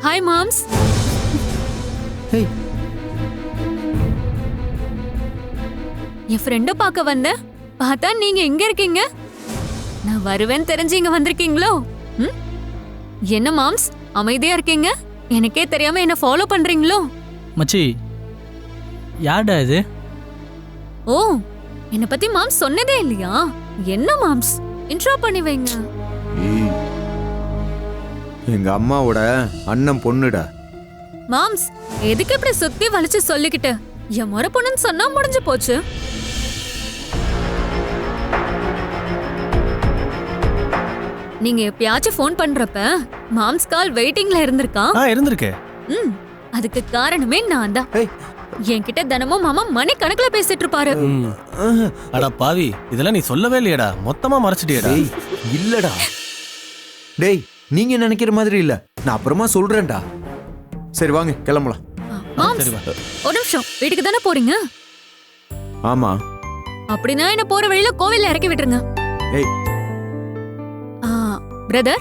Hi moms. Hey, என் ஃப்ரெண்ட பார்க்க வந்தேன். பார்த்தா நீங்க எங்க இருக்கீங்க? நான் வருவேன்னு தெரிஞ்சு இங்க வந்திருக்கீங்களோ? ம்? என்ன மாம்ஸ் அமைதியா இருக்கீங்க? எனக்கே தெரியாம என்ன ஃபாலோ பண்றீங்களோ? மச்சி, யார்டா இது? ஓ, என்ன பத்தி மாம்ஸ் சொன்னதே இல்லையா? என்ன மாம்ஸ், இன்ட்ரோ பண்ணி வைங்க. ஏய், எங்க அம்மாவோட அண்ணன் பொண்ணுடா. மாம்ஸ், எதுக்கு இப்படி சுத்தி வளைச்சு சொல்லிக்கிட்டு? என் முறை பொண்ணுன்னு சொன்னா முடிஞ்சு போச்சு. நீங்க எப்பயாச்சும் ஃபோன் பண்றப்ப மாம்ஸ் கால் வெயிட்டிங்ல இருந்திருக்கா? இருந்திருக்கே. ம், அதுக்கு காரணமே நான் தான். ஏய், என்கிட்ட தினமும் மாமா மணி கணக்குல பேசிட்டு இருப்பாரு. அடா பாவி, இதெல்லாம் நீ சொல்லவே இல்லையடா, மொத்தமா மறைச்சிட்டியடா. டேய், இல்லடா. டேய், நீங்க நினைக்கிற மாதிரி இல்ல, நான் அப்புறமா சொல்றேன்டா. சரி வாங்க கிளம்பலாம். மாம்ஸ், சரி வா. ஒரு நிமிஷம், வீட்டுக்கு தானே போறீங்க? ஆமா. அப்படின்னா என்ன போற வழியில கோவில்ல இறக்கி விட்டுருங்க. ஏய், பிரதர்,